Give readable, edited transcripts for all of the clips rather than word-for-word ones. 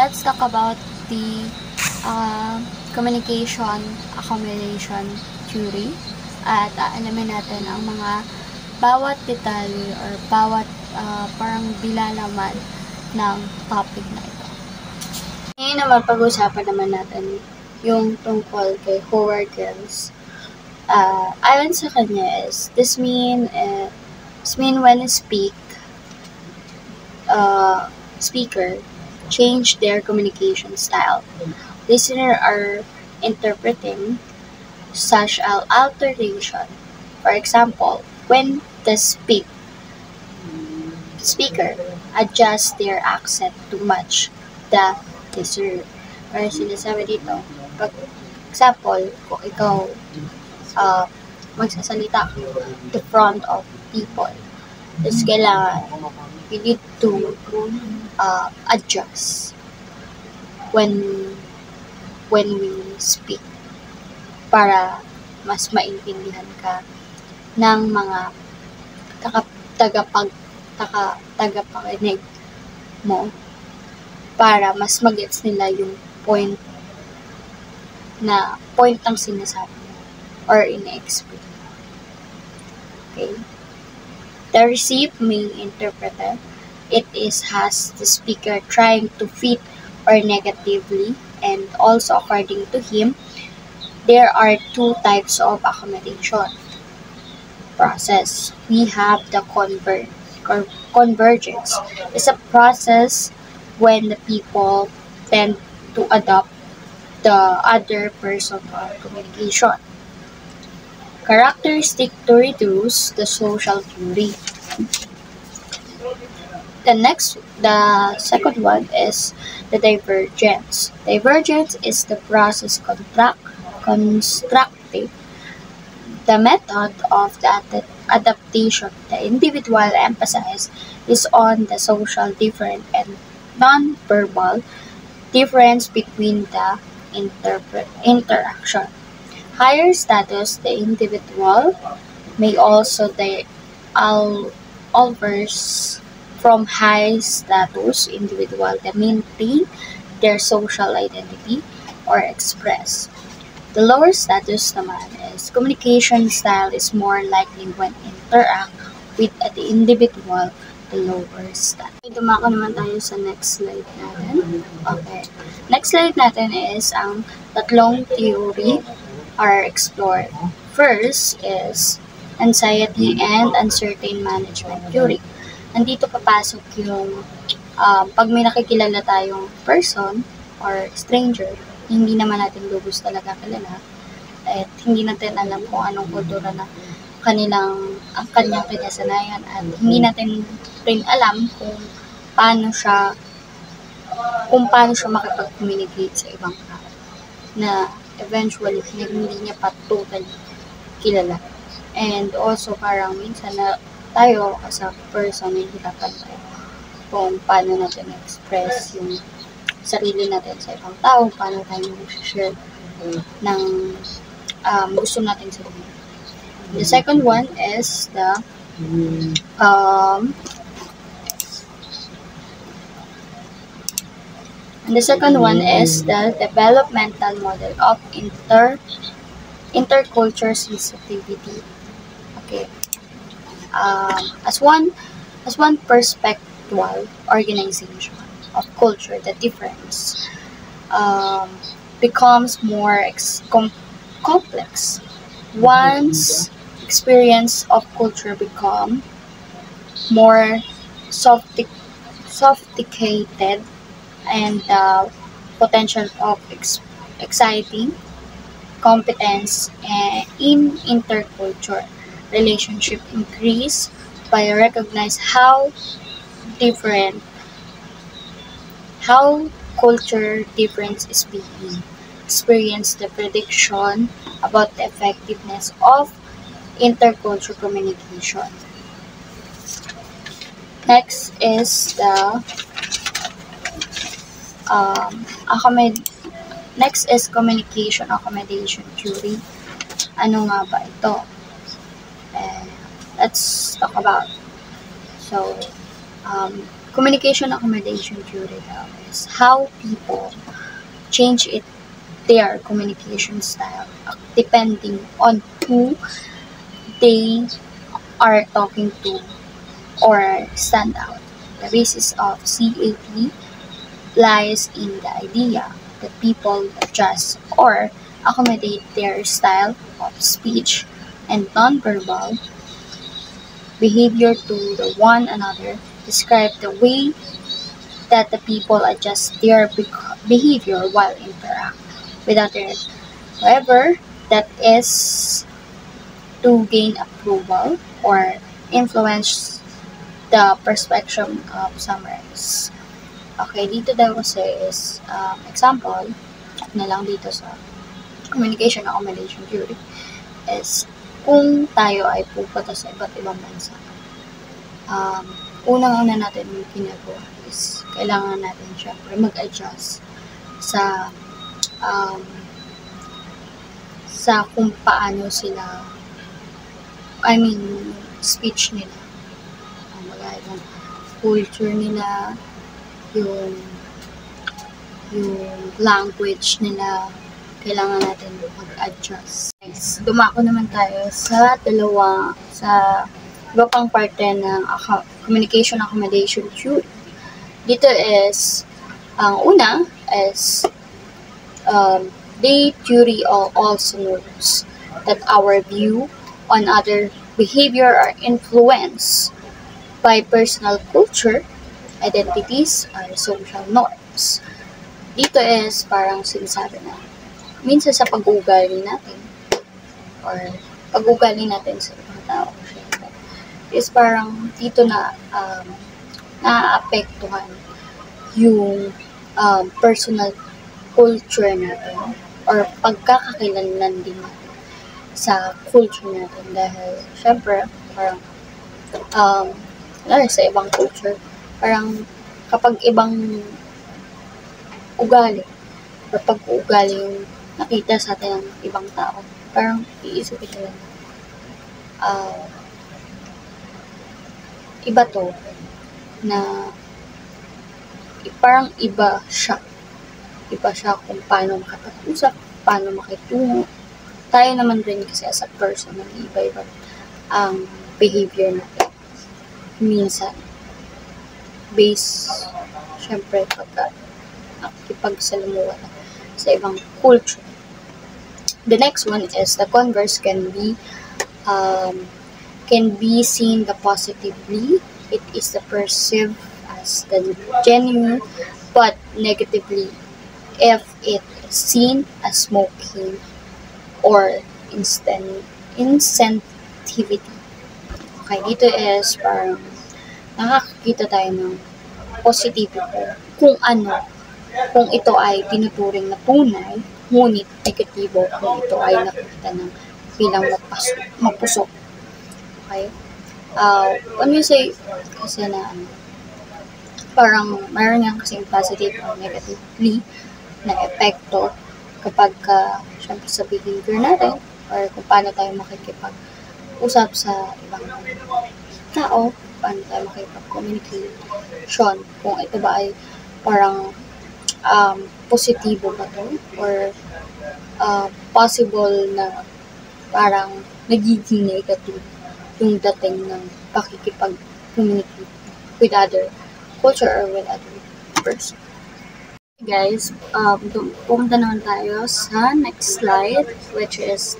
let's talk about the communication accommodation theory at alamin natin ang mga bawat detalye or bawat parang bilalaman ng topic na ito. Ngayon naman, pag-usapan naman natin yung tungkol kay Howard Gills. Ayon sa kanya is, this mean when you speaker change their communication style. Listener are interpreting such an alteration. For example, when the speaker adjusts their accent to match the listener. Or sinasabi dito, pag example, kung ikaw magsasalita in front of people, tapos kailangan you need to adjust when we speak para mas maintindihan ka ng mga tagapakinig mo, para mas magets nila yung point ng sinasabi mo or in-explain. Okay? The receive may interpret it has the speaker trying to fit or negatively, and also according to him, there are two types of accommodation process. We have the convergence. It's a process when the people tend to adopt the other person's communication characteristic to reduce the social theory. The second one is the divergence. Divergence is the process constructive. The method of the adaptation the individual emphasizes is on the social difference and non-verbal difference between the interaction. Higher status, the individual may also alvers from high status individual to maintain their social identity or express. The lower status naman is communication style is more likely when interact with the individual, the lower status. Dumako naman tayo sa next slide natin. Okay. Next slide natin is ang tatlong theory are explored. First is anxiety and uncertain management theory. Nandito papasok yung pag may nakikilala tayong person or stranger, hindi naman natin lubos talaga kilala at hindi natin alam kung anong kultura na ang kanyang kinasanayan, at hindi natin rin alam kung paano siya makipag-communicate sa ibang tao na eventually hindi niya pa totally kilala. And also parang minsan na tayo as a person hindi kapantay kung paano natin express yung sarili natin sa ibang tao, paano tayo mag-share ng gusto natin sabihin. The second one is the developmental model of interculture sensitivity. Okay. As one perspectual organization of culture, the difference becomes more complex. One's experience of culture become more sophisticated, and the potential of exciting competence in intercultural relationship increase by recognize how culture difference is being experienced, the prediction about the effectiveness of intercultural communication. Next is the communication accommodation theory. Ano nga ba ito? Let's talk about. So, communication accommodation theory daw is how people change their communication style depending on who they are talking to or stand out. The basis of CAT lies in the idea that people adjust or accommodate their style of speech and nonverbal behavior to the one another, describe the way that the people adjust their behavior while interact with others. However, that is to gain approval or influence the perception of summers. Okay, dito daw kasi is example na lang dito sa communication accommodation theory is kung tayo ay pupunta sa iba't ibang bansa. Unang-una natin yung ginagawa is kailangan natin syempre mag-adjust sa kung paano sila, speech nila. Magaya yung culture nila, yung language nila, kailangan natin mag-adjust. Next, dumako naman tayo sa iba pang parte ng communication accommodation theory. Dito is, ang una is, the theory also knows that our view on other behavior are influenced by personal culture, identities, or social norms. Dito is parang sinasabi na minsan sa pag-uugali natin or pag-uugali natin sa ibang tao is parang dito na naaapektuhan yung personal culture natin or pagkakakilanlan din natin sa culture natin dahil syempre parang sa ibang culture parang kapag ibang ugali or pag-uugali yung nakita sa atin ng ibang tao, parang iisipin nila iba to na parang iba siya kung paano makapag-usap, paano makitungo. Tayo naman rin kasi as a person iba-iba ang behavior natin minsan based syempre pagka nakikipagsalamuha sa ibang culture. The next one is the converse can be seen the positively. It is the perceived as the genuine, but negatively if it is seen as smoking or insensitivity. Okay, dito is parang nakakakita tayo ng positibo kung ito ay tinuturing na tunay, ngunit negatibo kung ito ay nakikita ng bilang mapusok. Okay? When we say kasi na parang mayroon nga kasing positive or negatively na epekto kapag syempre sa behavior natin or kung paano tayo makikipag-usap sa ibang tao, paano tayo makikipag-communication, kung ito ba ay parang positibo ba to or possible na parang nagiging negative yung dating ng pakikipag-communicate with other culture or with other person. Guys, pumunta naman tayo sa next slide, which is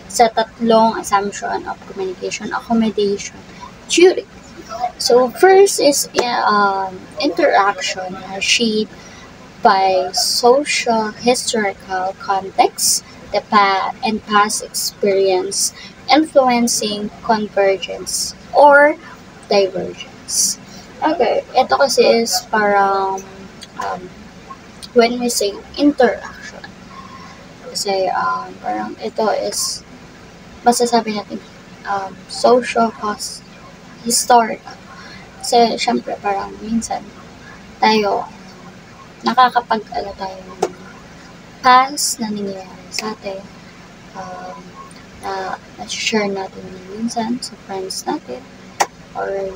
sa tatlong assumption of communication accommodation theory. So first is interaction are shaped by social historical context, and past experience influencing convergence or divergence. Okay, ito kasi is parang when we say interaction, kasi parang ito is masasabi natin social historical. Kasi syempre parang minsan tayo nakakapag-ala tayo ng past na nangyayari sa atin, na na-share natin minsan sa friends natin or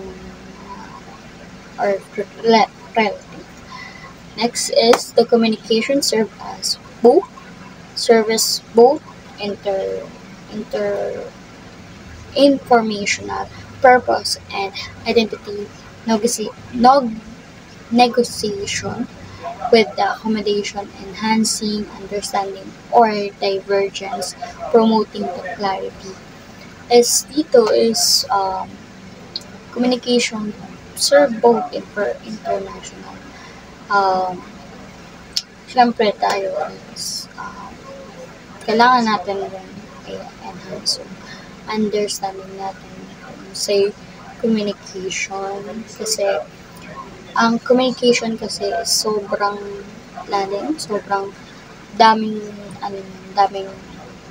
or relative. Next is the communication service both inter inter informational purpose and identity negotiation with the accommodation, enhancing understanding or divergence, promoting the clarity. Is dito is communication serve both international. Um, Siyempre tayo is kailangan natin rin i-enhance yung understanding natin sa communication kasi ang communication kasi is sobrang lalim, sobrang daming daming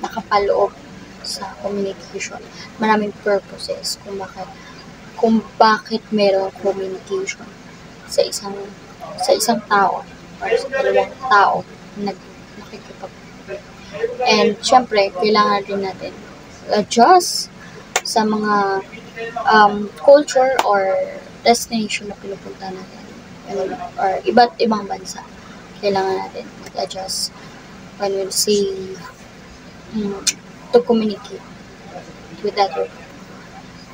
nakapaloob sa communication. Maraming purposes kung bakit merong communication sa isang tao or sa dalawang tao na nakikipag and syempre kailangan din natin adjust sa mga culture or destination na pinupunta natin or iba't ibang bansa. Kailangan natin mag-adjust when we say to communicate with that group.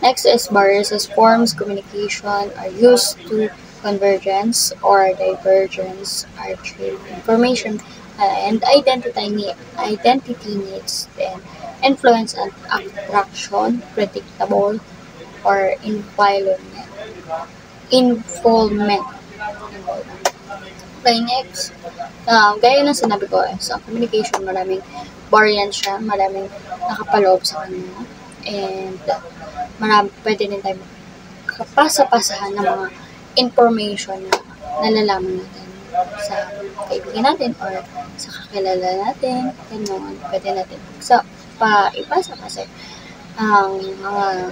Next is barriers as forms communication are used to convergence or divergence, retrieve information and identity needs and influence and attraction, predictable or involvement. Okay, next. Gaya ng sinabi ko, sa communication, maraming variant siya, maraming nakapaloob sa kanya, and pwede din tayo kapasa-pasahan ng mga information na nalalaman natin sa kaibigan natin or sa kakilala natin, ganun, pwede natin ipasa kasi ang mga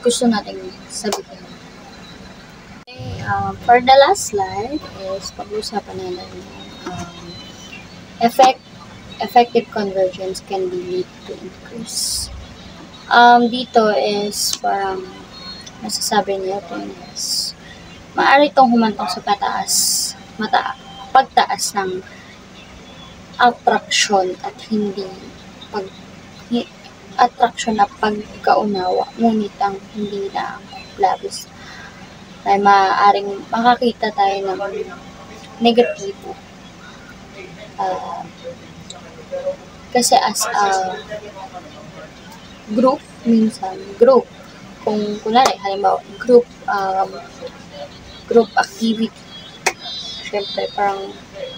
gusto nating sabihin. Okay, for the last slide is pag-usapan natin effective convergence can be lead to increase. Dito is parang masasabi natin is maaari itong humantong sa pagtaas ng attraction at attraction na pagkaunawa, ngunit ang hindi na labis ay maaaring makakita tayo ng negatibo. Kasi as a group, kung kunwari, halimbawa, group activity, syempre parang,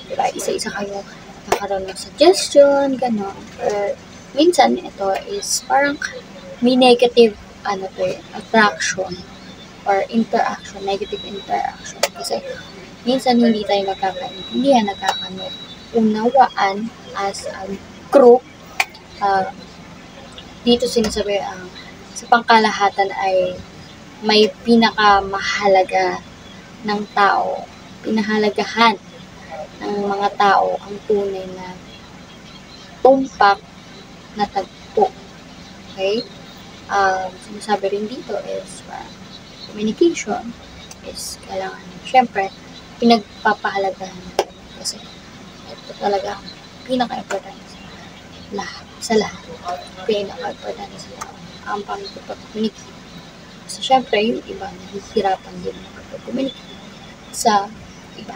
diba, isa-isa kayo nakaroon ng suggestion, gano'n. Minsan, ito is parang may negative, attraction or negative interaction. Kasi, minsan hindi tayo nagkakaintindihan, nagkakaunawaan as a group. Dito sinasabi sa pangkalahatan ay may pinakamahalaga ng tao, pinahalagahan ng mga tao ang tunay na tumpak na tagpo. Okay? Sinasabi rin dito is communication is kailangan, syempre, pinagpapahalagahan natin kasi ito talaga pinaka-importante sa lahat. Pinaka-importante sa lahat ang pag-communicate. Kasi syempre, yung iba nahihirapan din makapag-communicate sa iba.